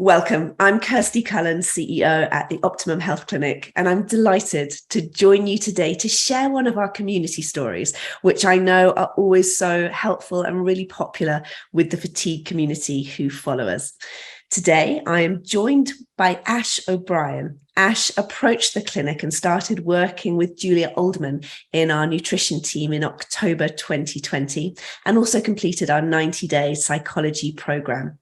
Welcome. I'm Kirsty Cullen, CEO at the Optimum Health Clinic, and I'm delighted to join you today to share one of our community stories, which I know are always so helpful and really popular with the fatigue community who follow us. Today, I am joined by Ash O'Brien. Ash approached the clinic and started working with Julia Oldman in our nutrition team in October 2020, and also completed our 90-day psychology program.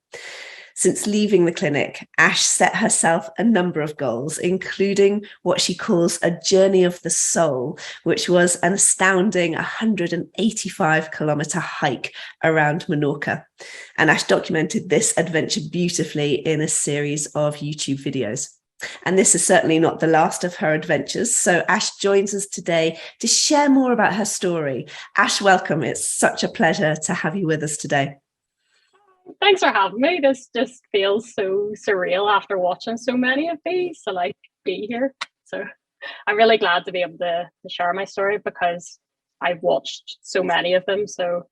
Since leaving the clinic, Ash set herself a number of goals, including what she calls a journey of the soul, which was an astounding 185-kilometer hike around Menorca. And Ash documented this adventure beautifully in a series of YouTube videos. And this is certainly not the last of her adventures. So Ash joins us today to share more about her story. Ash, welcome. It's such a pleasure to have you with us today. Thanks for having me. This just feels so surreal after watching so many of these to be here. So I'm really glad to be able to share my story because I've watched so many of them. So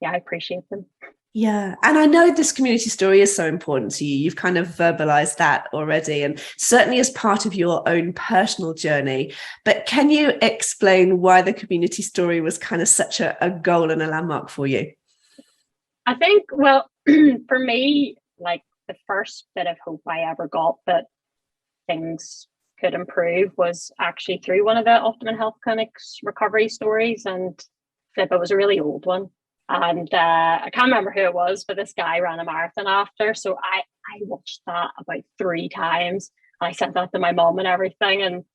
yeah, I appreciate them. Yeah. And I know this community story is so important to you. You've kind of verbalized that already, and certainly as part of your own personal journey. But can you explain why the community story was kind of such a goal and a landmark for you? I think, well, for me, the first bit of hope I ever got that things could improve was actually through one of the Optimum Health Clinic's recovery stories. And it was a really old one. And I can't remember who it was, but this guy ran a marathon after. So I watched that about 3 times. And I sent that to my mom and everything. And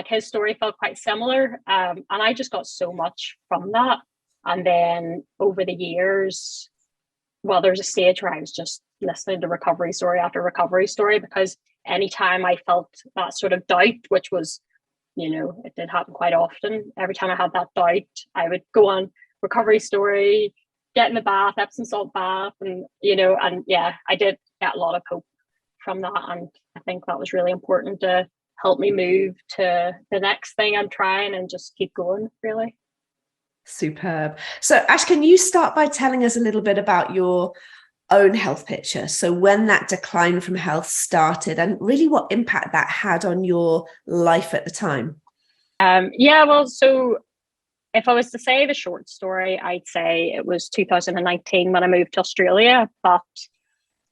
his story felt quite similar. And I just got so much from that. And then over the years, there's a stage where I was just listening to recovery story after recovery story, because anytime I felt that sort of doubt, which was, it did happen quite often. Every time I had that doubt, I would go on recovery story, get in the bath, Epsom salt bath. And I did get a lot of hope from that. And I think that was really important to help me move to the next thing I'm trying and just keep going, really. Superb. So Ash, can you start by telling us a little bit about your own health picture? So when that decline from health started and really what impact that had on your life at the time? So if I was to say the short story, I'd say it was 2019 when I moved to Australia. But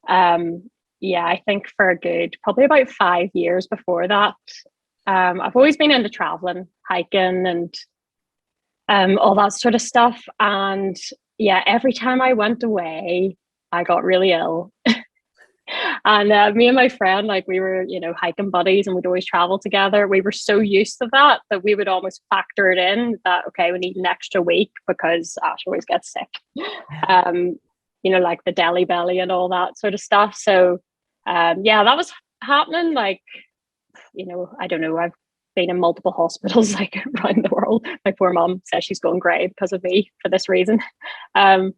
I think for a good, probably about 5 years before that, I've always been into traveling, hiking and all that sort of stuff. And every time I went away, I got really ill. And me and my friend, we were, hiking buddies, and we'd always travel together. We were so used to that we would almost factor it in that, okay, we need an extra week because Ash always gets sick. Like the deli belly and all that sort of stuff. So that was happening. I don't know. I've been in multiple hospitals around the world. My poor mom says she's going grey because of me for this reason. So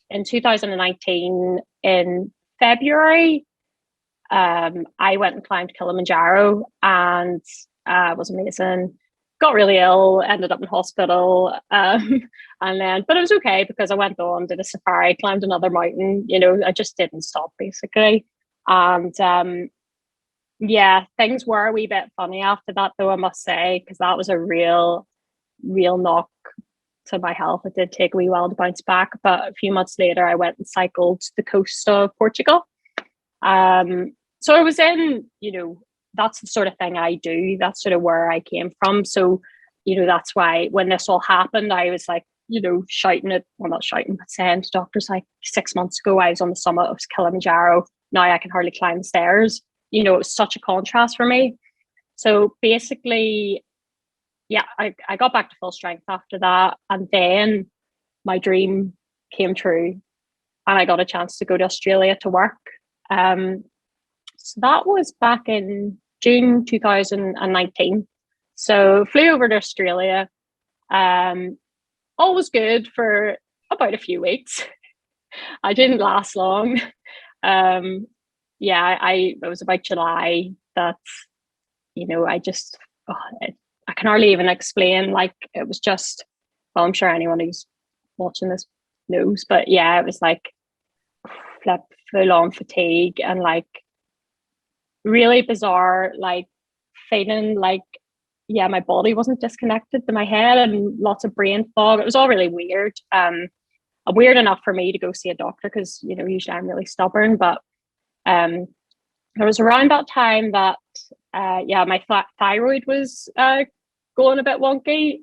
in 2019, in February, I went and climbed Kilimanjaro, and was amazing. Got really ill, ended up in hospital, but it was okay because I went on, did a safari, climbed another mountain. I just didn't stop basically. And things were a wee bit funny after that, though, I must say, because that was a real knock to my health. It did take a wee while to bounce back, but a few months later, I went and cycled the coast of Portugal. So I was in, that's the sort of thing I do. That's sort of where I came from. So, that's why when this all happened, I was shouting it, well, not shouting, but saying to doctors 6 months ago, I was on the summit of Kilimanjaro. Now I can hardly climb the stairs. It was such a contrast for me. So basically, I got back to full strength after that. And then my dream came true and I got a chance to go to Australia to work. So that was back in June 2019. So flew over to Australia. All was good for about a few weeks. I didn't last long. It was about July that, I can hardly even explain. It was just, well, I'm sure anyone who's watching this knows, but it was flip full on fatigue and like really bizarre, like feeling like, yeah, my body wasn't disconnected to my head and lots of brain fog. It was all really weird. Weird enough for me to go see a doctor because, you know, usually I'm really stubborn, but it was around that time that, my thyroid was going a bit wonky.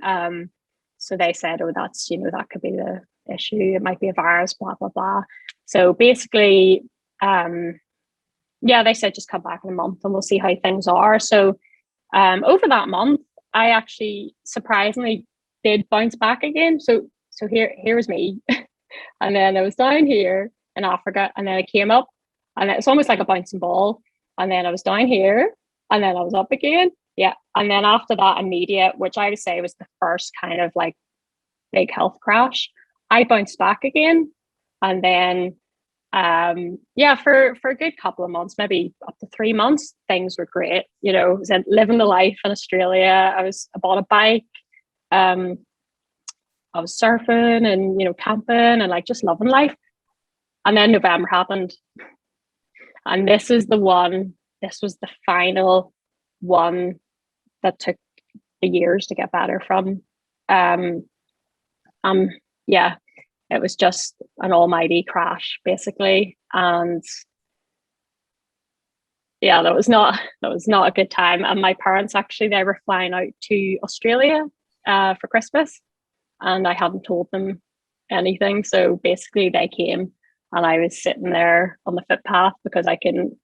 So they said, oh, that's, you know, that could be the issue. It might be a virus, blah, blah, blah. So basically, they said just come back in a month and we'll see how things are. So over that month, I actually surprisingly did bounce back again. So here was me. And then I was down here in Africa, and then I came up, and it's almost like a bouncing ball. And then I was down here, and then I was up again. Yeah. And then after that immediate, which I would say was the first kind of like big health crash, I bounced back again. And then for a good couple of months, maybe up to 3 months, things were great. You know, I was living the life in Australia. I bought a bike. I was surfing and, you know, camping and like just loving life. And then November happened. And this was the final one that took the years to get better from. It was just an almighty crash, basically. And yeah, that was not a good time. And my parents actually, they were flying out to Australia for Christmas, and I hadn't told them anything. So basically they came, and I was sitting there on the footpath because I can,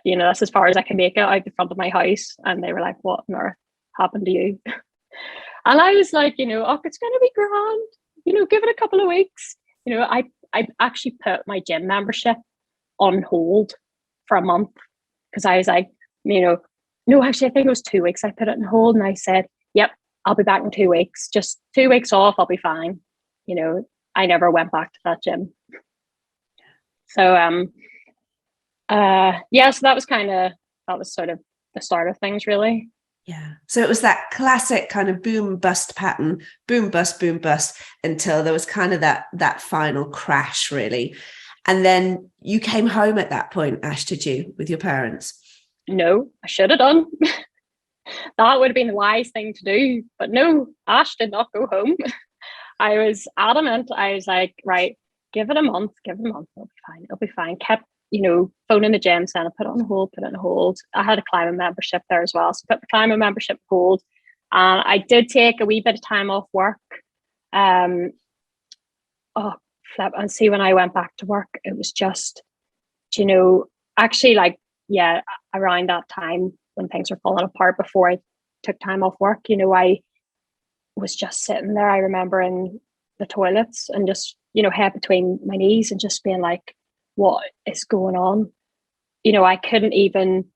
you know, that's as far as I can make it out the front of my house. And they were like, what on earth happened to you? And I was like, you know, oh, it's going to be grand. You know, give it a couple of weeks. You know, I actually put my gym membership on hold for a month because I was like, you know, no, actually, I think it was 2 weeks. I put it on hold, and I said, yep, I'll be back in 2 weeks. Just 2 weeks off, I'll be fine. You know, I never went back to that gym. So, so that was sort of the start of things, really. Yeah. So it was that classic kind of boom bust pattern, boom bust, until there was kind of that final crash, really. And then you came home at that point, Ash, did you, with your parents? No, I should have done. That would have been the wise thing to do. But no, Ash did not go home. I was adamant. I was like, right, give it a month, it'll be fine. Kept, you know, phoning the gym, saying I put it on hold. I had a climbing membership there as well. So put the climbing membership on hold. And I did take a wee bit of time off work. And see, when I went back to work, it was just, you know, actually like, yeah, around that time when things were falling apart before I took time off work, you know, I was just sitting there. I remember in the toilets and just, you know, head between my knees and just being like, what is going on? You know, I didn't even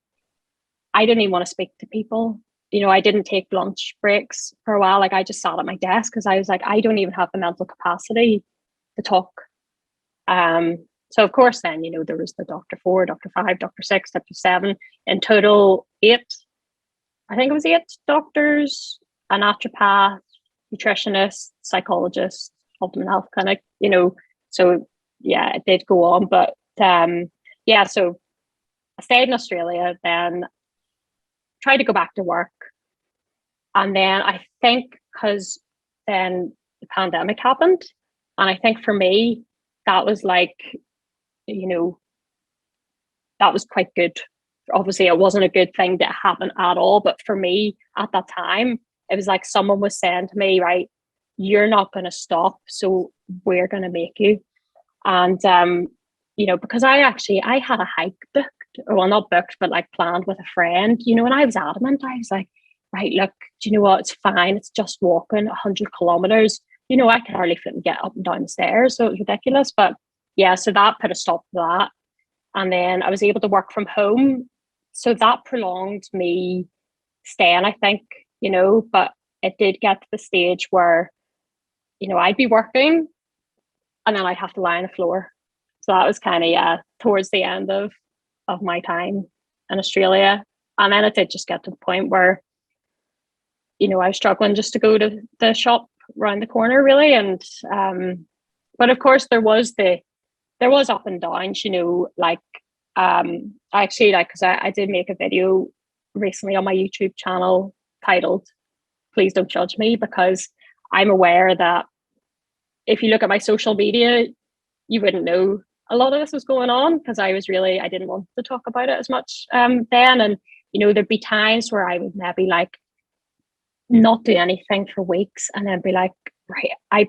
want to speak to people. You know, I didn't take lunch breaks for a while. Like I just sat at my desk because I was like, I don't even have the mental capacity to talk. So of course then, you know, there was the Dr. 4, Dr. 5, Dr. 6, Dr. 7, in total 8. I think it was 8 doctors, a naturopath, nutritionist, psychologist, Optimum Health Clinic, you know, so yeah, it did go on. But so I stayed in Australia, then tried to go back to work. And then I think because then the pandemic happened, and I think for me, that was like, you know, that was quite good. Obviously, it wasn't a good thing that happened at all. But for me at that time, it was like someone was saying to me, right, you're not going to stop. So we're going to make you. And, you know, because I had a hike booked, well, not booked, but like planned with a friend, you know, and I was adamant. I was like, right, look, do you know what? It's fine. It's just walking 100 kilometers. You know, I can hardly fit and get up and down the stairs. So it was ridiculous. But yeah, so that put a stop to that. And then I was able to work from home. So that prolonged me staying, I think, you know, but it did get to the stage where, you know, I'd be working and then I'd have to lie on the floor. So that was kind of, towards the end of my time in Australia. And then it did just get to the point where, you know, I was struggling just to go to the shop around the corner, really. And, but of course, there was the there was up and downs, like actually, like, because I did make a video recently on my YouTube channel titled "Please Don't Judge Me," because I'm aware that if you look at my social media, you wouldn't know a lot of this was going on, because I didn't want to talk about it as much then. And there'd be times where I would maybe like not do anything for weeks, and then be like, right, I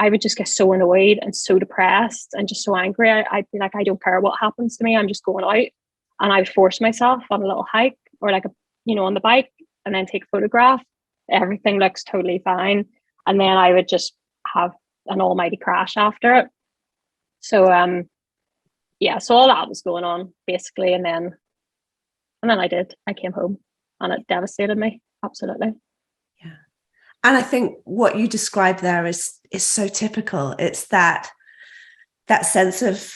would just get so annoyed and so depressed and just so angry. I'd be like, I don't care what happens to me, I'm just going out. And I would force myself on a little hike, or like on the bike, and then take a photograph. Everything looks totally fine, and then I would just have an almighty crash after it. So so all that was going on basically, and then I came home, and it devastated me absolutely. Yeah. And I think what you described there is so typical. It's that sense of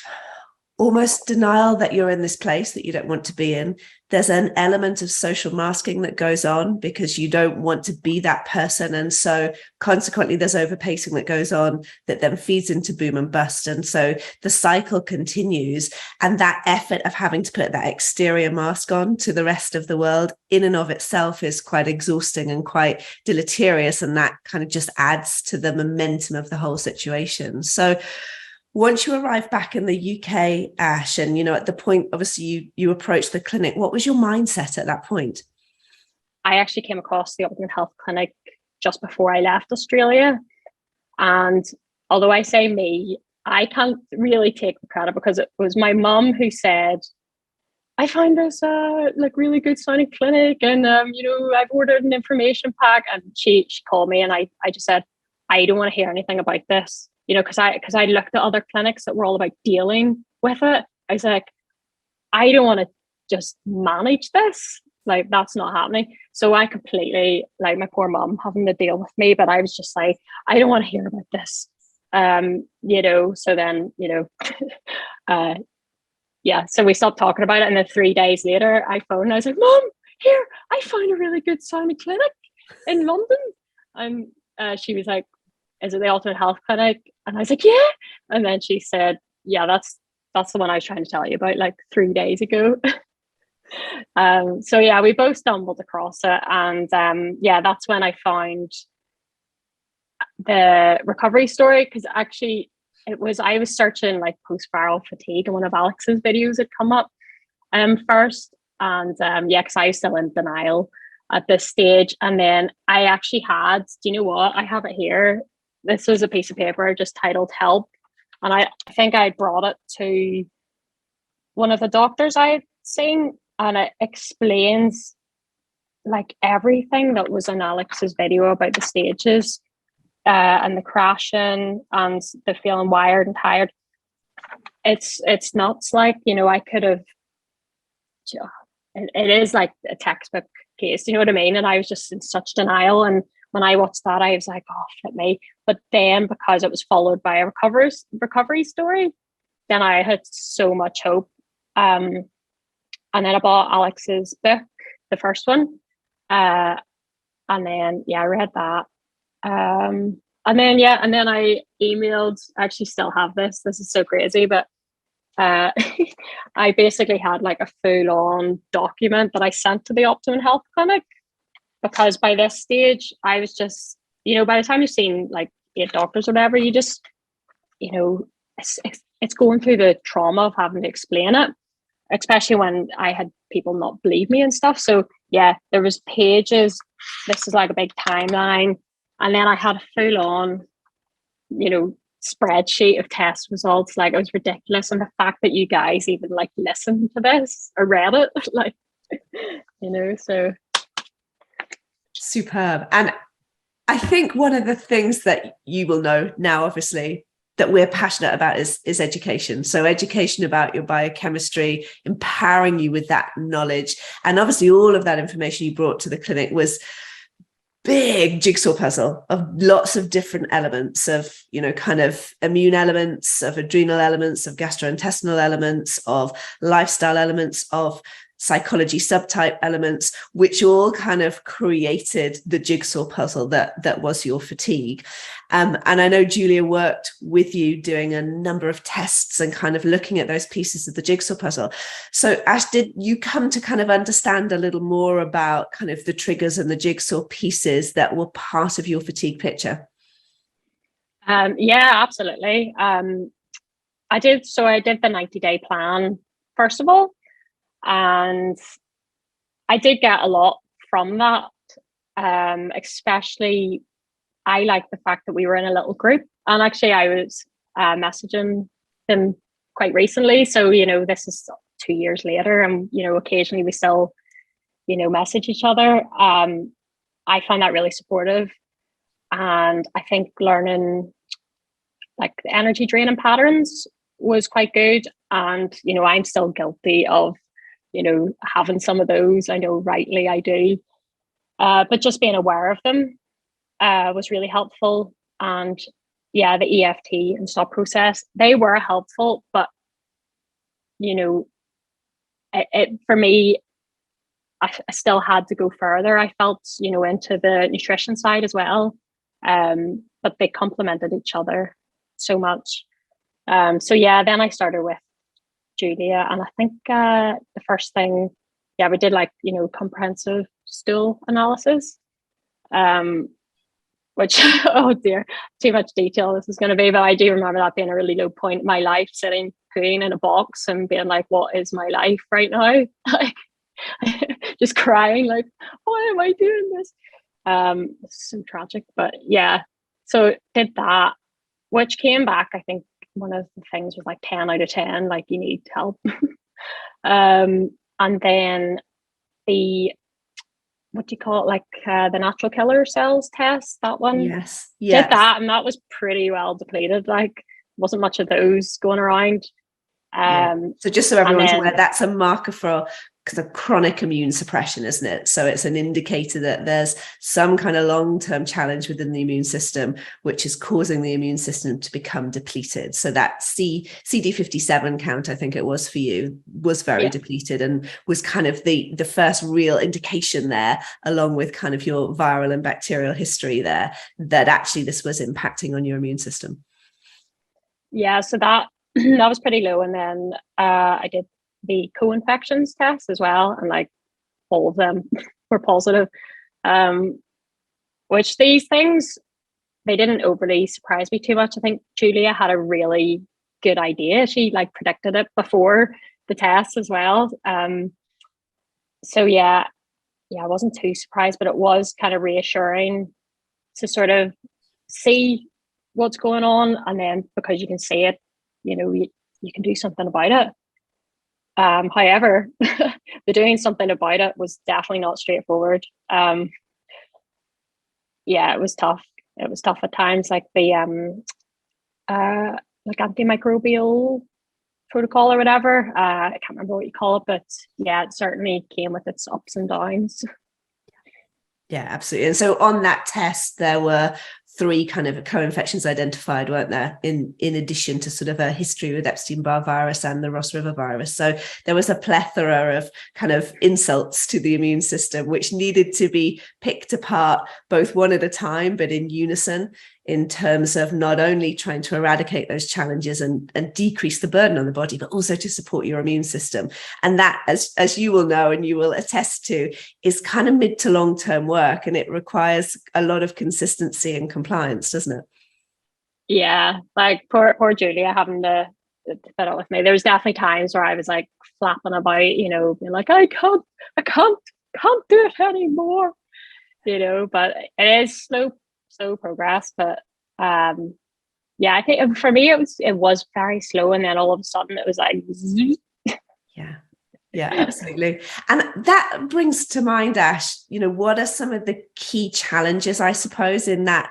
almost denial that you're in this place that you don't want to be in. There's an element of social masking that goes on because you don't want to be that person. And so consequently, there's overpacing that goes on that then feeds into boom and bust. And so the cycle continues. And that effort of having to put that exterior mask on to the rest of the world in and of itself is quite exhausting and quite deleterious. And that kind of just adds to the momentum of the whole situation. So once you arrived back in the UK, Ash, and, at the point, obviously, you approached the clinic, what was your mindset at that point? I actually came across the Optimum Health Clinic just before I left Australia. And although I say me, I can't really take the credit, because it was my mum who said, I find this really good sounding clinic, and I've ordered an information pack. And she called me, and I just said, I don't want to hear anything about this. Because I looked at other clinics that were all about dealing with it. I was like, I don't want to just manage this. Like, that's not happening. So I completely, like, my poor mom having to deal with me, but I was just like, I don't want to hear about this. So then, so we stopped talking about it. And then 3 days later, I phoned and I was like, Mom, here, I found a really good sounding clinic in London. And she was like, is it the Ultimate Health Clinic? And I was like, yeah. And then she said, yeah, that's the one I was trying to tell you about, like 3 days ago. We both stumbled across it. And that's when I found the recovery story, because actually I was searching like post-viral fatigue, and one of Alex's videos had come up first. And because I was still in denial at this stage. And then I actually do you know what? I have it here. This was a piece of paper just titled "Help," and I think I brought it to one of the doctors I had seen, and it explains like everything that was in Alex's video about the stages and the crashing and the feeling wired and tired. It's nuts. Like, I could have. It is like a textbook case. You know what I mean? And I was just in such denial. And when I watched that, I was like, oh, shit me. But then, because it was followed by a recovery story, then I had so much hope. And then I bought Alex's book, the first one. And then, I read that. And then I emailed, I actually still have this. This is so crazy, but I basically had like a full-on document that I sent to the Optimum Health Clinic, because by this stage I was just, by the time you've seen like 8 doctors or whatever, you just, it's going through the trauma of having to explain it, especially when I had people not believe me and stuff. So there was pages. This is like a big timeline, and then I had a full-on, spreadsheet of test results. Like, it was ridiculous. And the fact that you guys even like listened to this or read it, like, so superb. And I think one of the things that you will know now, obviously, that we're passionate about is education. So education about your biochemistry, empowering you with that knowledge. And obviously all of that information you brought to the clinic was big jigsaw puzzle of lots of different elements of, kind of immune elements, of adrenal elements, of gastrointestinal elements, of lifestyle elements, of psychology subtype elements, which all kind of created the jigsaw puzzle that was your fatigue. And I know Julia worked with you doing a number of tests and kind of looking at those pieces of the jigsaw puzzle. So Ash, did you come to kind of understand a little more about kind of the triggers and the jigsaw pieces that were part of your fatigue picture? Yeah, absolutely. I did the 90-day plan, first of all, and I did get a lot from that. Especially, I like the fact that we were in a little group, and actually I was messaging them quite recently. So, this is 2 years later, and, occasionally we still, message each other. I find that really supportive. And I think learning like the energy draining patterns was quite good. And, I'm still guilty of, having some of those. I know rightly I do. But just being aware of them was really helpful. And yeah, the EFT and stop process, they were helpful, but for me, I still had to go further. I felt, into the nutrition side as well. But they complemented each other so much. So yeah, then I started with Julia, and I think the first thing, we did comprehensive stool analysis, which oh dear, too much detail this is going to be, but I do remember that being a really low point in my life, sitting peeing in a box and being like, what is my life right now? Like just crying, like, why am I doing this? It's so tragic, but yeah, so did that, which came back, I think one of the things was like 10 out of 10, like you need help. And then the, what do you call it, like the natural killer cells test, that one. Yes. Did that, and that was pretty well depleted, like wasn't much of those going around. So just so everyone's aware, that's a marker for the chronic immune suppression, isn't it? So it's an indicator that there's some kind of long-term challenge within the immune system, which is causing the immune system to become depleted. So that CD57 count, I think it was for you, was very depleted, and was kind of the first real indication there, along with kind of your viral and bacterial history there, that actually this was impacting on your immune system. Yeah, so that was pretty low. And then I did the co-infections test as well, and like all of them were positive, which these things, they didn't overly surprise me too much. I think Julia had a really good idea. She like predicted it before the test as well. So I wasn't too surprised, but it was kind of reassuring to sort of see what's going on, and then because you can see it, you can do something about it. However, the doing something about it was definitely not straightforward. It was tough. It was tough at times, like the like antimicrobial protocol or whatever. I can't remember what you call it, but yeah, it certainly came with its ups and downs. Yeah, absolutely. And so on that test, there were 3 kind of co-infections identified, weren't there, in addition to sort of a history with Epstein-Barr virus and the Ross River virus. So there was a plethora of kind of insults to the immune system, which needed to be picked apart, both one at a time, but in unison, in terms of not only trying to eradicate those challenges and decrease the burden on the body, but also to support your immune system. And that, as you will know and you will attest to, is kind of mid to long-term work, and it requires a lot of consistency and compliance, doesn't it? Yeah, like poor Julia having to put up with me. There was definitely times where I was like flapping about, being like, I can't do it anymore, but it is slow progress. But I think for me it was very slow, and then all of a sudden it was like yeah, absolutely. And that brings to mind, Ash, what are some of the key challenges, I suppose, in that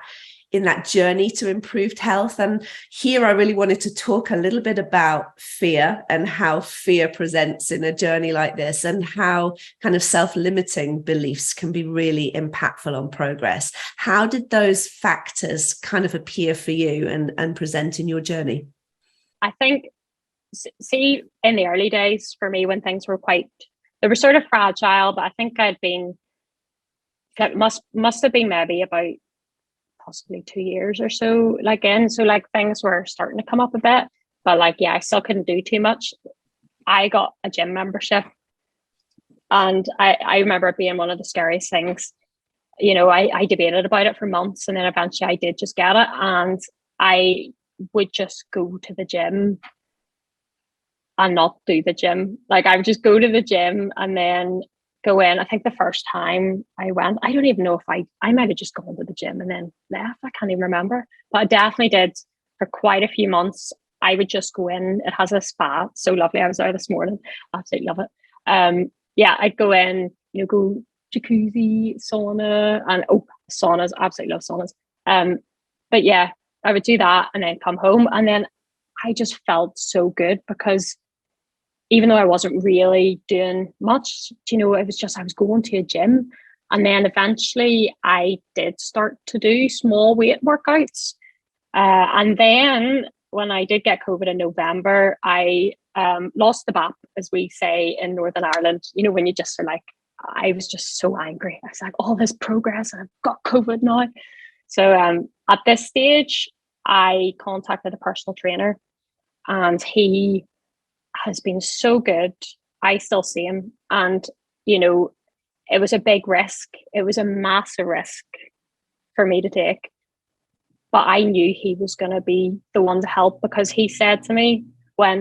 journey to improved health? And here I really wanted to talk a little bit about fear and how fear presents in a journey like this, and how kind of self-limiting beliefs can be really impactful on progress. How did those factors kind of appear for you and present in your journey? I think, in the early days for me, when things were quite they were sort of fragile, but I think it must have been maybe about possibly 2 years or so, like in. So like things were starting to come up a bit. But like, yeah, I still couldn't do too much. I got a gym membership, and I remember it being one of the scariest things. I debated about it for months, and then eventually I did just get it. And I would just go to the gym and not do the gym. Like I would just go to the gym and then go in. I think the first time I went, I don't even know if I might have just gone to the gym and then left. I can't even remember. But I definitely did for quite a few months. I would just go in. It has a spa. So lovely. I was there this morning. Absolutely love it. Yeah, I'd go in, go jacuzzi, sauna, and saunas. Absolutely love saunas. But yeah, I would do that and then come home. And then I just felt so good because even though I wasn't really doing much, it was just I was going to a gym. And then eventually I did start to do small weight workouts. And then when I did get COVID in November, I lost the BAP, as we say in Northern Ireland, when you just are like, I was just so angry. I was like, all this progress and I've got COVID now. So at this stage, I contacted a personal trainer, and he has been so good. I still see him. And, it was a big risk. It was a massive risk for me to take. But I knew he was going to be the one to help, because he said to me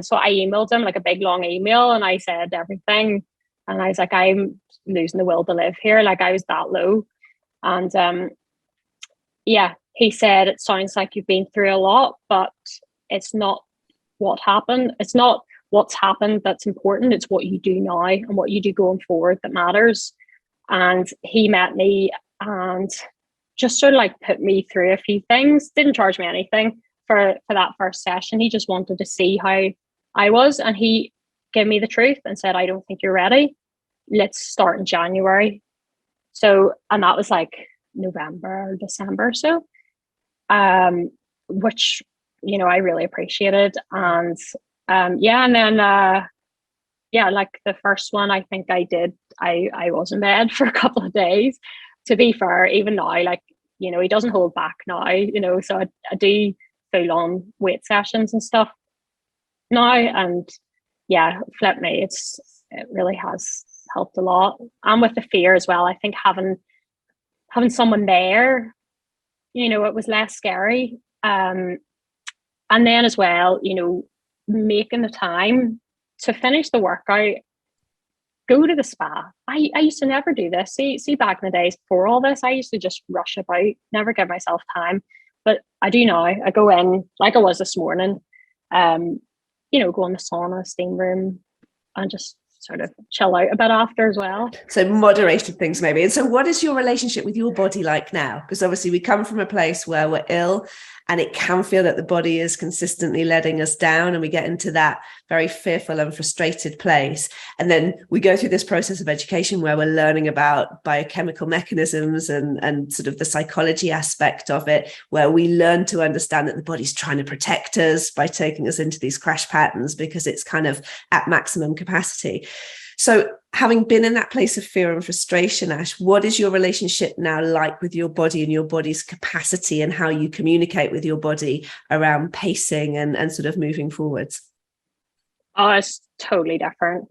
so I emailed him like a big long email, and I said everything. And I was like, I'm losing the will to live here. Like I was that low. And yeah, he said, it sounds like you've been through a lot, but it's not what happened. It's not what's happened that's important. It's what you do now and what you do going forward that matters. And he met me and just sort of like put me through a few things. Didn't charge me anything for that first session. He just wanted to see how I was, and he gave me the truth and said, I don't think you're ready. Let's start in January. So, and that was like November, December. So, which, I really appreciated. And yeah, and then yeah, like the first one, I think I was in bed for a couple of days. To be fair, even now, like, he doesn't hold back now, so I do full on weight sessions and stuff now. And yeah, flip me, it really has helped a lot. And with the fear as well, I think having someone there, it was less scary. And then as well, making the time to finish the workout, go to the spa. I used to never do this. See, back in the days before all this, I used to just rush about, never give myself time. But I do now. I go in like I was this morning, go in the sauna, steam room, and just sort of chill out a bit after as well. So moderated things maybe. And so what is your relationship with your body like now? Because obviously we come from a place where we're ill, and it can feel that the body is consistently letting us down, and we get into that very fearful and frustrated place. And then we go through this process of education where we're learning about biochemical mechanisms and sort of the psychology aspect of it, where we learn to understand that the body's trying to protect us by taking us into these crash patterns because it's kind of at maximum capacity. So having been in that place of fear and frustration, Ash, what is your relationship now like with your body and your body's capacity, and how you communicate with your body around pacing and sort of moving forwards? Oh, it's totally different.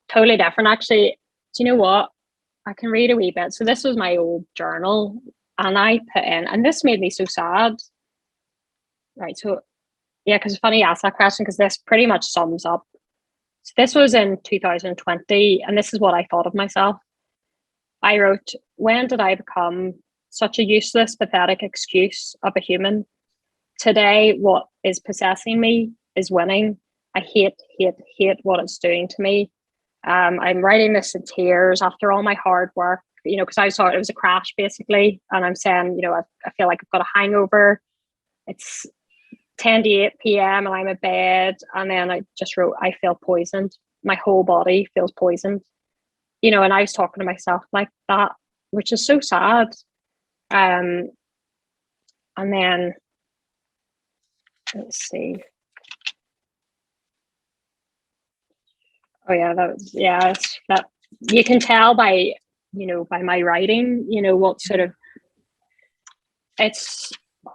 Totally different. Actually, do you know what? I can read a wee bit. So this was my old journal, and I put in, and this made me so sad. Right. So yeah, because it's funny you asked that question, because this pretty much sums up. So this was in 2020, and this is what I thought of myself. I wrote, when did I become such a useless, pathetic excuse of a human? Today, what is possessing me is winning. I hate what it's doing to me. I'm writing this in tears after all my hard work, because I thought it was a crash basically. And I'm saying, I feel like I've got a hangover. It's 10 to 8 p.m. and I'm in bed. And then I just wrote, I feel poisoned. My whole body feels poisoned. And I was talking to myself like that, which is so sad. And then, let's see. Oh yeah, that was, yeah, that you can tell by, by my writing, what sort of, it's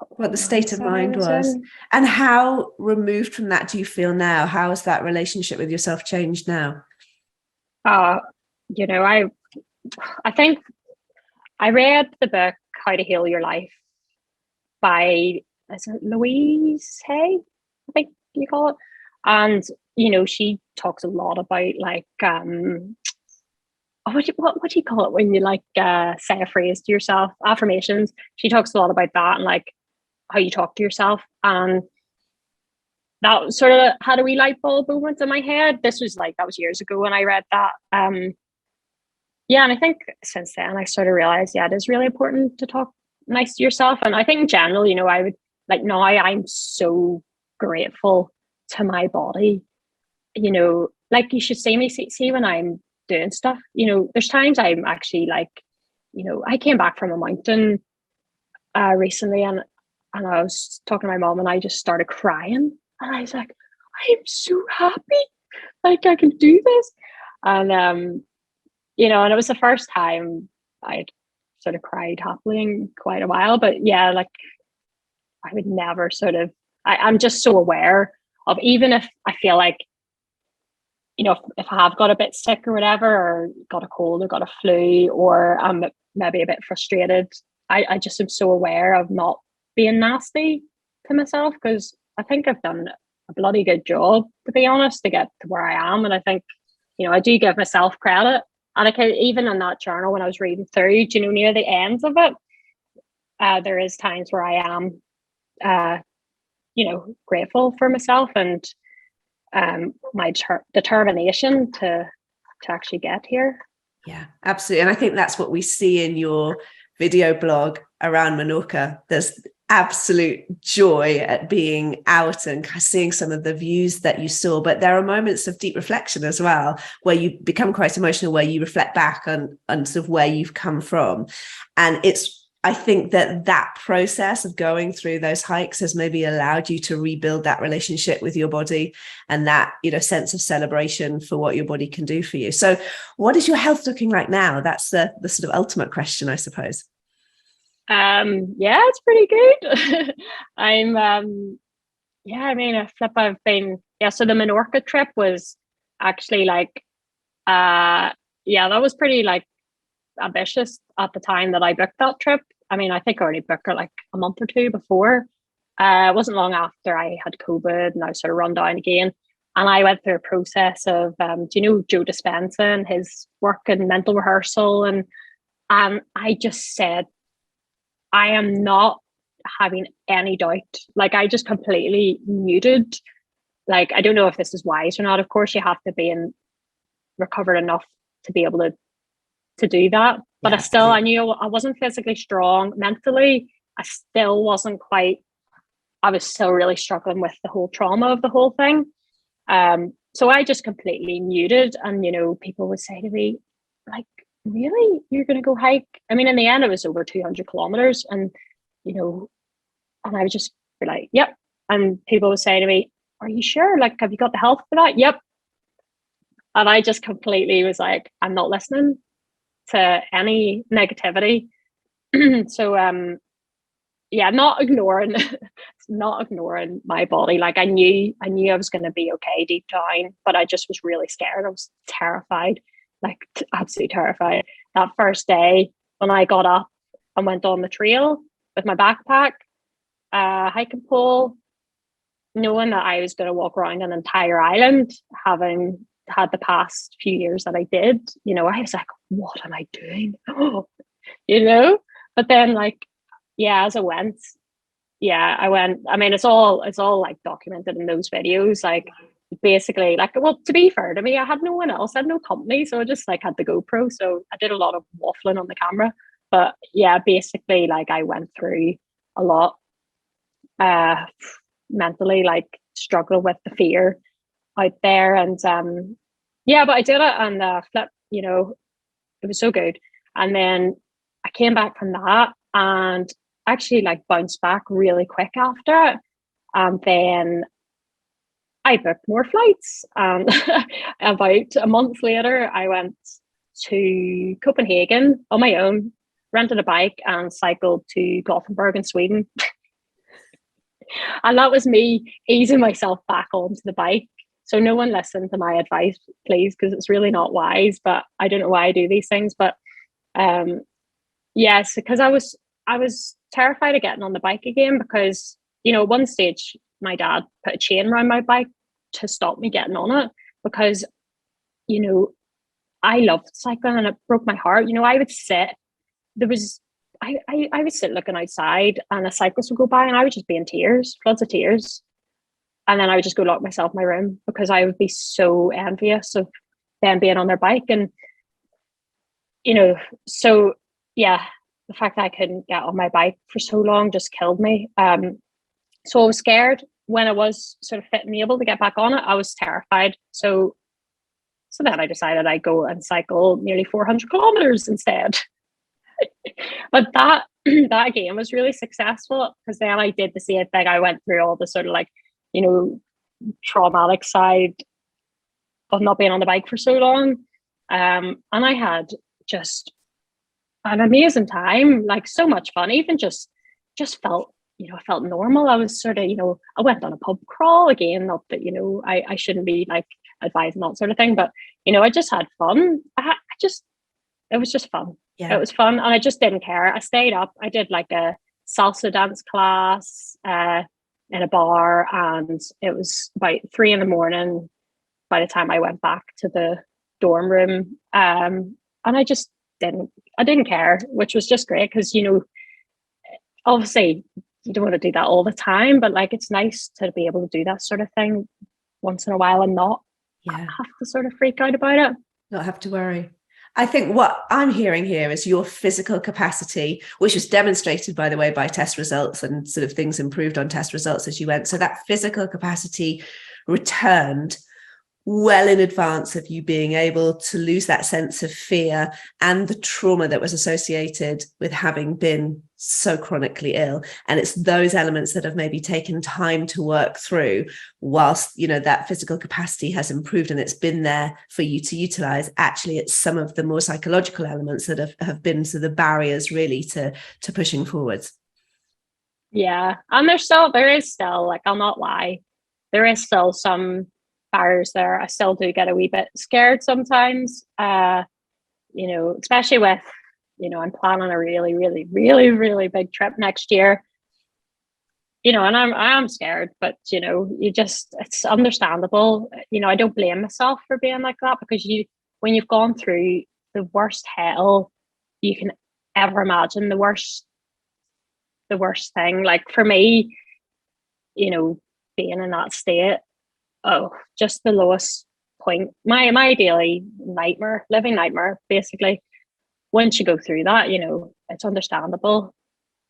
what the state of mind was. And how removed from that do you feel now? How has that relationship with yourself changed now? I think I read the book How to Heal Your Life by, is it Louise Hay, I think you call it. And she talks a lot about like what do you call it when you like say a phrase to yourself, affirmations. She talks a lot about that and like how you talk to yourself, and that sort of had a wee light bulb moment in my head. That was years ago when I read that. Yeah, and I think since then I sort of realized, it is really important to talk nice to yourself. And I think in general, I would like, now I'm so grateful to my body. Like you should see me, see when I'm doing stuff, there's times I'm actually like, I came back from a mountain recently, and I was talking to my mom, and I just started crying, and I was like, I am so happy, like I can do this. And and it was the first time I'd sort of cried happily in quite a while. But yeah, like I would never sort of, I'm just so aware of, even if I feel like, if I have got a bit sick or whatever, or got a cold or got a flu, or I'm maybe a bit frustrated, I just am so aware of not being nasty to myself, because I think I've done a bloody good job, to be honest, to get to where I am. And I think, I do give myself credit. And I can, even in that journal, when I was reading through, near the ends of it, there is times where I am, grateful for myself, and my determination to actually get here. Yeah, absolutely. And I think that's what we see in your video blog around Menorca. There's absolute joy at being out and seeing some of the views that you saw, but there are moments of deep reflection as well, where you become quite emotional, where you reflect back on sort of where you've come from. And I think that process of going through those hikes has maybe allowed you to rebuild that relationship with your body, and that, sense of celebration for what your body can do for you. So what is your health looking like now? That's the sort of ultimate question, I suppose. Yeah, it's pretty good. I'm I've been, so the Menorca trip was actually like that was pretty like ambitious at the time that I booked that trip. I think I already booked it like a month or two before. It wasn't long after I had COVID and I was sort of run down again. And I went through a process of, do you know Joe Dispenza and his work in mental rehearsal? And I just said, I am not having any doubt. Like I just completely muted. Like, I don't know if this is wise or not. Of course, you have to be recovered enough to be able to do that. But I knew I wasn't physically strong. Mentally, I still wasn't quite, I was still really struggling with the whole trauma of the whole thing. So I just completely muted, and, people would say to me, like, really, you're going to go hike? In the end, it was over 200 kilometers, and, and I would just be like, yep. And people would say to me, are you sure? Like, have you got the health for that? Yep. And I just completely was like, I'm not listening to any negativity. So not ignoring my body. Like I knew I was going to be okay deep down, but I just was really scared. I was terrified, like absolutely terrified. That first day when I got up and went on the trail with my backpack, hiking pole, knowing that I was going to walk around an entire island, having had the past few years that I did, I was like, what am I doing? But then as I went, I went, it's all like documented in those videos, like basically, like, well, to be fair to me, I had no one else, I had no company, so I just like had the GoPro, so I did a lot of waffling on the camera. But basically, like I went through a lot mentally, like struggling with the fear out there, and but I did it, and flip, it was so good. And then I came back from that and actually like bounced back really quick after it. And then I booked more flights, and about a month later I went to Copenhagen on my own, rented a bike and cycled to Gothenburg in Sweden. And that was me easing myself back onto the bike. So no one listened to my advice, please, because it's really not wise. But I don't know why I do these things. But yes, because I was terrified of getting on the bike again, because, you know, at one stage my dad put a chain around my bike to stop me getting on it, because, you know, I loved cycling and it broke my heart. You know, I would sit, I would sit looking outside and a cyclist would go by and I would just be in tears, floods of tears. And then I would just go lock myself in my room, because I would be so envious of them being on their bike. And, you know, so yeah, the fact that I couldn't get on my bike for so long just killed me. So I was scared. When I was sort of fit and able to get back on it, I was terrified. So then I decided I'd go and cycle nearly 400 kilometers instead. But that again was really successful, because then I did the same thing. I went through all the sort of, like, you know, traumatic side of not being on the bike for so long. And I had just an amazing time, like so much fun, even just felt, you know, I felt normal. I was sort of, you know, I went on a pub crawl again, not that, you know, I shouldn't be like advising that sort of thing, but, you know, I just had fun. It was just fun. Yeah. It was fun. And I just didn't care. I stayed up. I did like a salsa dance class in a bar, and it was about 3 a.m. by the time I went back to the dorm room. And I just didn't care, which was just great, because, you know, obviously you don't want to do that all the time, but like, it's nice to be able to do that sort of thing once in a while and not have to sort of freak out about it. Not have to worry. I think what I'm hearing here is your physical capacity, which was demonstrated, by the way, by test results, and sort of things improved on test results as you went. So that physical capacity returned well in advance of you being able to lose that sense of fear and the trauma that was associated with having been so chronically ill. And it's those elements that have maybe taken time to work through, whilst, you know, that physical capacity has improved and it's been there for you to utilize. Actually, it's some of the more psychological elements that have been sort of the barriers really to pushing forwards. Yeah. And there is still, like, I'll not lie, there is still some barriers there. I still do get a wee bit scared sometimes, you know, especially with, you know, I'm planning a really, really, really, really big trip next year, you know, and I am scared, but, you know, it's understandable. You know, I don't blame myself for being like that, because when you've gone through the worst hell you can ever imagine, the worst thing, like for me, you know, being in that state, just the lowest point, my daily nightmare, living nightmare, basically. Once you go through that, you know, it's understandable.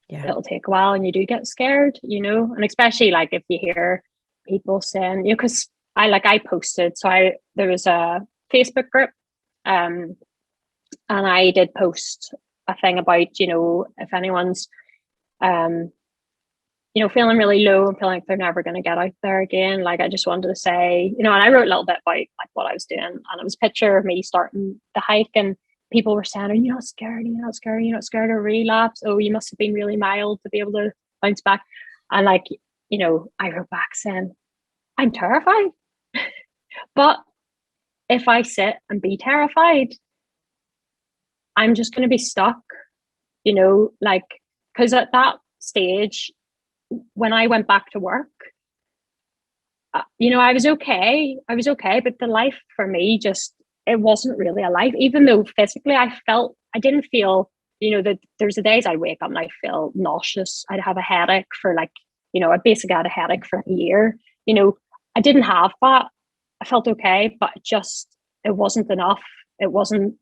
Yeah. It'll take a while and you do get scared, you know, and especially like if you hear people saying, you know, because I posted, there was a Facebook group, and I did post a thing about, you know, if anyone's you know, feeling really low and feeling like they're never going to get out there again. Like, I just wanted to say, you know, and I wrote a little bit about like what I was doing, and it was a picture of me starting the hike, and people were saying, "Are you not scared? Are you not scared? Are you not scared of relapse? Oh, you must have been really mild to be able to bounce back." And like, you know, I wrote back saying, "I'm terrified, but if I sit and be terrified, I'm just going to be stuck." You know, like, because at that stage, when I went back to work, you know, I was okay, but the life for me it wasn't really a life. Even though physically I didn't feel, you know, that there's the days I wake up and I feel nauseous. I'd have a headache for like, you know, I basically had a headache for a year. You know, I didn't have that. I felt okay, but it wasn't enough. It wasn't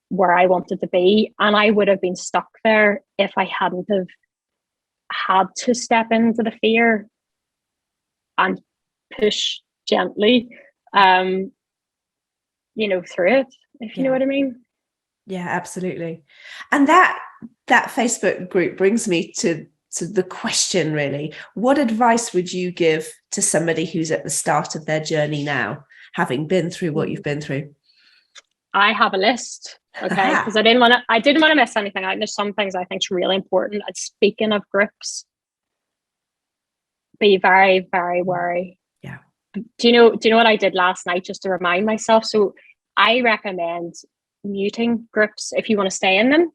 where I wanted to be. And I would have been stuck there if I hadn't have had to step into the fear and push gently, you know, through it, if you know what I mean. Yeah, absolutely. And that Facebook group brings me to the question, really. What advice would you give to somebody who's at the start of their journey now, having been through what you've been through? I have a list, okay, because I didn't want to miss anything out. There's some things I think is really important. And speaking of groups, be very, very wary. Yeah. Do you know what I did last night just to remind myself? So I recommend muting groups if you want to stay in them,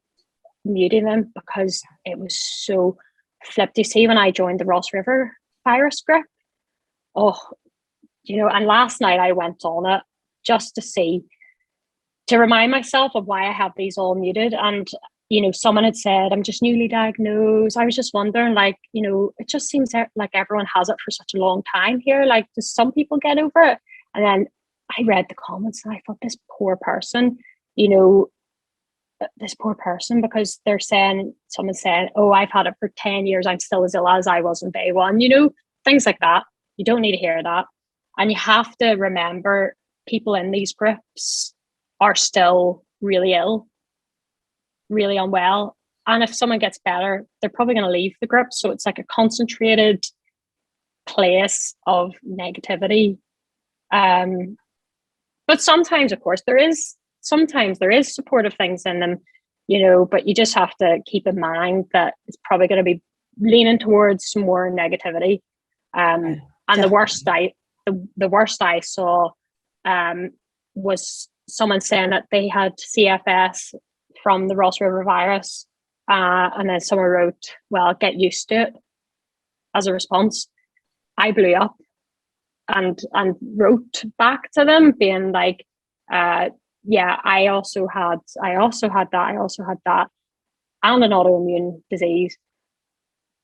muting them, because it was so flipped. You see, when I joined the Ross River virus group, and last night I went on it just to remind myself of why I have these all muted. And someone had said, I'm just newly diagnosed. I was just wondering, like, it just seems like everyone has it for such a long time here. Like, do some people get over it? And then I read the comments and I thought, this poor person, because someone's saying, oh, I've had it for 10 years. I'm still as ill as I was on day one, things like that. You don't need to hear that. And you have to remember people in these groups are still really ill, really unwell. And if someone gets better, they're probably going to leave the group. So it's like a concentrated place of negativity. But sometimes, of course, there is supportive things in them, but you just have to keep in mind that it's probably going to be leaning towards some more negativity. And the worst I saw was someone saying that they had CFS from the Ross River virus, and then someone wrote, well, get used to it as a response. I blew up and wrote back to them being like, yeah, I also had that and an autoimmune disease.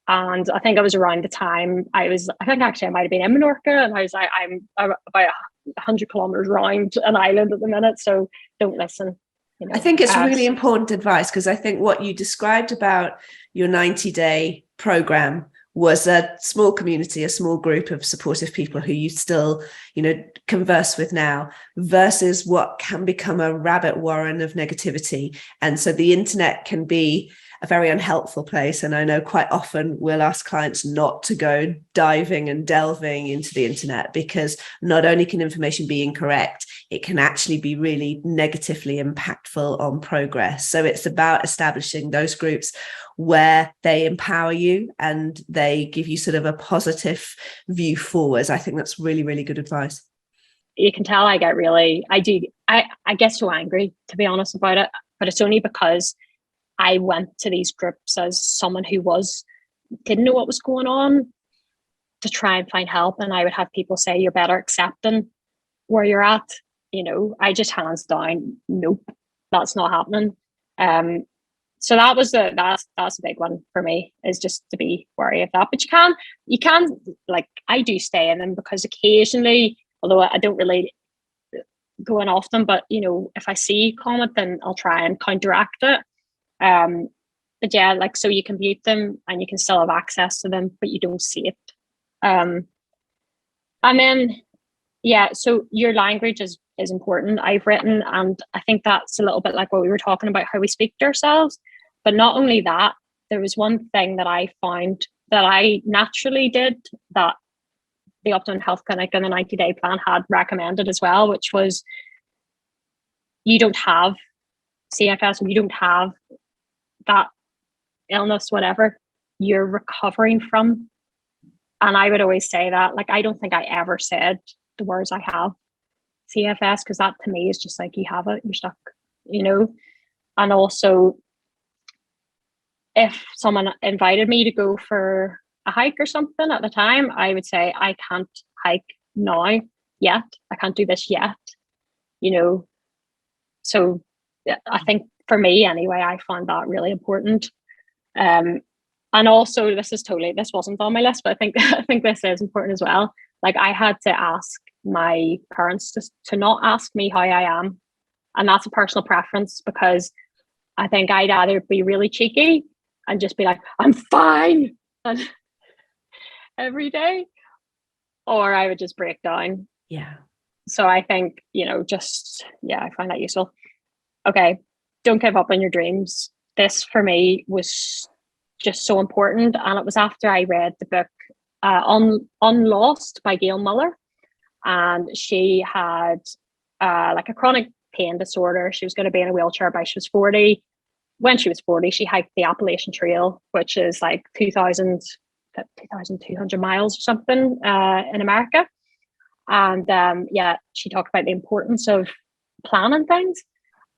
And I think it was around the time I might have been in Menorca, and I was like, I'm about 100 kilometers around an island at the minute, so don't listen. I think it's really important advice, because I think what you described about your 90-day program was a small community, a small group of supportive people who you still, converse with now, versus what can become a rabbit warren of negativity. And so the internet can be a very unhelpful place. And I know quite often we'll ask clients not to go diving and delving into the internet, because not only can information be incorrect, it can actually be really negatively impactful on progress. So it's about establishing those groups where they empower you and they give you sort of a positive view forwards. I think that's really, really good advice. You can tell I get so angry, to be honest, about it, but it's only because I went to these groups as someone who didn't know what was going on, to try and find help. And I would have people say, you're better accepting where you're at. I just hands down, nope, that's not happening. So that's a big one for me, is just to be wary of that. But you can like, I do stay in them, because occasionally, although I don't really go in often, but if I see comment, then I'll try and counteract it. But yeah, like, so you can mute them and you can still have access to them, but you don't see it. And then, yeah, so your language is important. I've written, and I think that's a little bit like what we were talking about, how we speak to ourselves. But not only that, there was one thing that I found that I naturally did that the Optimum Health Clinic and the 90-day plan had recommended as well, which was, you don't have CFS, or you don't have that illness, whatever you're recovering from. And I would always say that, like, I don't think I ever said the words I have CFS, because that to me is just like, you have it, you're stuck, And also, if someone invited me to go for a hike or something at the time, I would say, I can't hike now yet. I can't do this yet, So I think for me anyway, I found that really important. And also, this wasn't on my list, but I think this is important as well. Like, I had to ask my parents to not ask me how I am. And that's a personal preference, because I think I'd either be really cheeky and just be like, I'm fine, and every day, or I would just break down. Yeah. So I think, I find that useful. Okay. Don't give up on your dreams. This for me was just so important. And it was after I read the book Unlost by Gail Muller. And she had like a chronic pain disorder. She was going to be in a wheelchair by she was 40. When she was 40, she hiked the Appalachian Trail, which is like 2,200 miles or something in America. And she talked about the importance of planning things.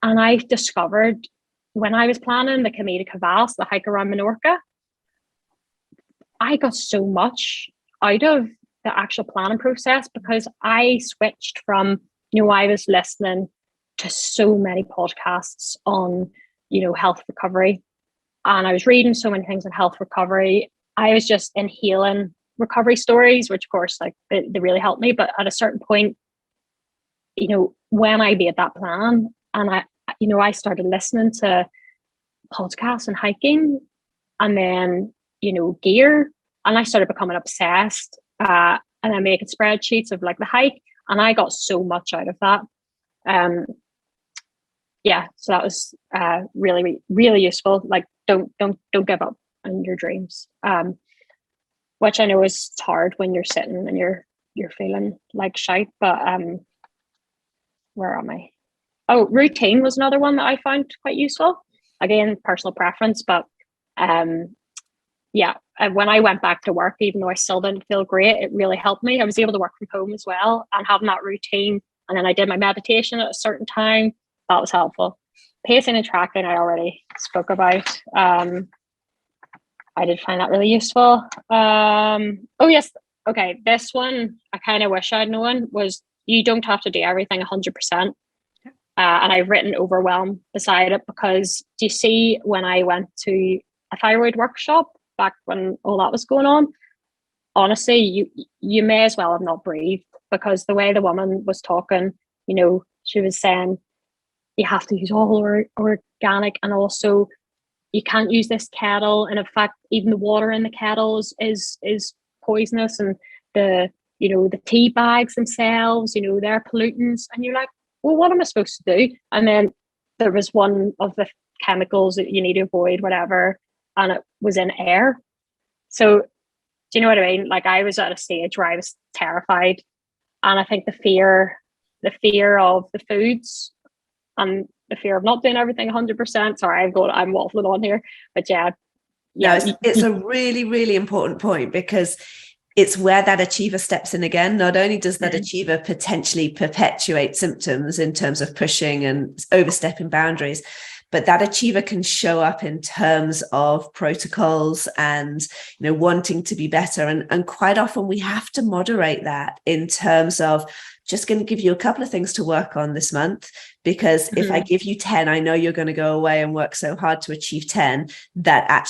And I discovered when I was planning the Camino Cavas, the hike around Menorca, I got so much out of the actual planning process because I switched from, I was listening to so many podcasts on, health recovery. And I was reading so many things on health recovery. I was just inhaling recovery stories, which of course, like they really helped me. But at a certain point, when I made that plan and I started listening to podcasts and hiking and then, gear, and I started becoming obsessed and I'm making spreadsheets of like the hike, and I got so much out of that. So that was really, really useful. Like don't give up on your dreams. Which I know is hard when you're sitting and you're feeling like shite, but where am I? Oh, routine was another one that I found quite useful. Again, personal preference, but when I went back to work, even though I still didn't feel great, it really helped me. I was able to work from home as well and having that routine. And then I did my meditation at a certain time. That was helpful. Pacing and tracking, I already spoke about. I did find that really useful. Oh yes. Okay. This one I kind of wish I'd known was you don't have to do everything 100%. And I've written overwhelm beside it because do you see when I went to a thyroid workshop back when all that was going on, honestly, you may as well have not breathed because the way the woman was talking, she was saying you have to use all organic, and also you can't use this kettle, and in fact even the water in the kettles is poisonous, and the tea bags themselves, they're pollutants, and you're like, well, what am I supposed to do? And then there was one of the chemicals that you need to avoid, whatever, and it was in air. So do you know what I mean? Like I was at a stage where I was terrified, and I think the fear of the foods and the fear of not doing everything 100%. Sorry, I'm waffling on here, but yeah. No, it's a really, really important point because it's where that achiever steps in again. Not only does that achiever potentially perpetuate symptoms in terms of pushing and overstepping boundaries, but that achiever can show up in terms of protocols and, wanting to be better. And quite often we have to moderate that in terms of just going to give you a couple of things to work on this month, because if I give you 10, I know you're going to go away and work so hard to achieve 10 that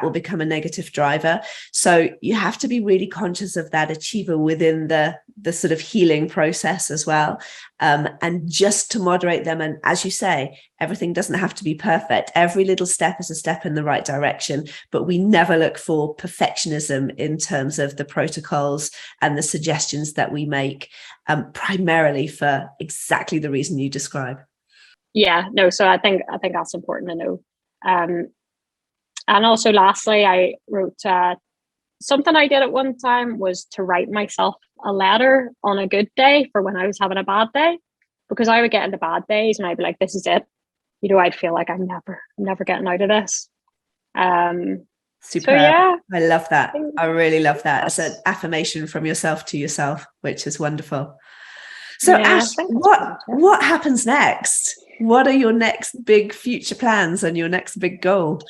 will become a negative driver. So you have to be really conscious of that achiever within the sort of healing process as well. And just to moderate them. And as you say, everything doesn't have to be perfect. Every little step is a step in the right direction, but we never look for perfectionism in terms of the protocols and the suggestions that we make, primarily for exactly the reason you describe. Yeah, no, so I think that's important to know. And also lastly, I wrote something I did at one time was to write myself a letter on a good day for when I was having a bad day, because I would get into bad days and I'd be like, this is it. I'd feel like I'm never getting out of this. Super. So yeah, I love that. I really love that. It's an affirmation from yourself to yourself, which is wonderful. So yeah, Ash, what happens next? What are your next big future plans and your next big goal?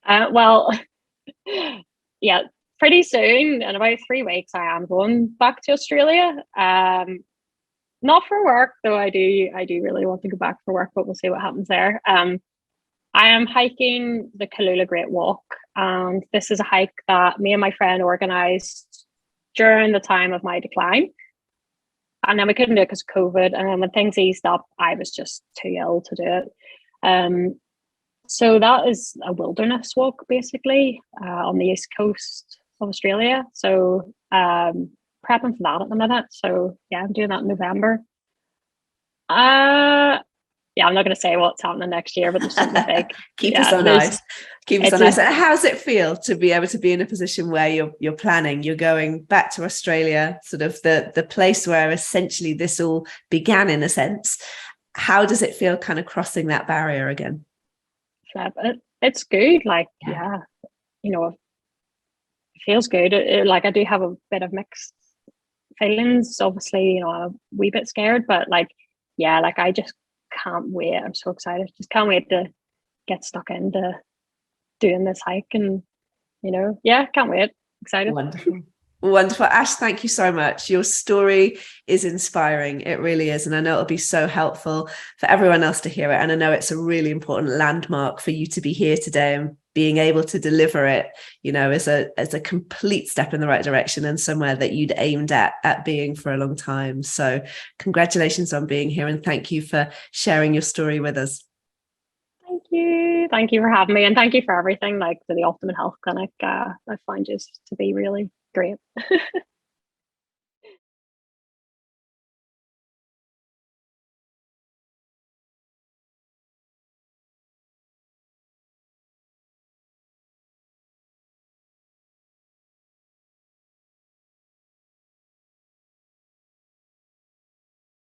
Well, yeah, pretty soon, in about 3 weeks, I am going back to Australia. Not for work, though. I do really want to go back for work, but we'll see what happens there. I am hiking the Kalula Great Walk, and this is a hike that me and my friend organised during the time of my decline. And then we couldn't do it because of COVID. And then when things eased up, I was just too ill to do it. So that is a wilderness walk, basically, on the east coast of Australia. So prepping for that at the minute. So yeah, I'm doing that in November. Yeah, I'm not going to say what's happening next year, but there's something big. Keep us on ice. Keep us on ice. And how does it feel to be able to be in a position where you're planning, you're going back to Australia, sort of the place where essentially this all began in a sense, how does it feel kind of crossing that barrier again? It's good. Like, yeah, you know, it feels good. Like, I do have a bit of mixed feelings. Obviously, you know, I'm a wee bit scared, but like, yeah, like I just can't wait. I'm so excited. Just can't wait to get stuck into doing this hike, and you know, yeah, can't wait. Excited. Wonderful. Wonderful. Ash, thank you so much. Your story is inspiring. It really is. And I know it'll be so helpful for everyone else to hear it. And I know it's a really important landmark for you to be here today, and being able to deliver it, you know, as a complete step in the right direction, and somewhere that you'd aimed at being for a long time. So congratulations on being here, and thank you for sharing your story with us. Thank you. Thank you for having me, and thank you for everything. Like, for the Optimum Health Clinic, I find you to be really great.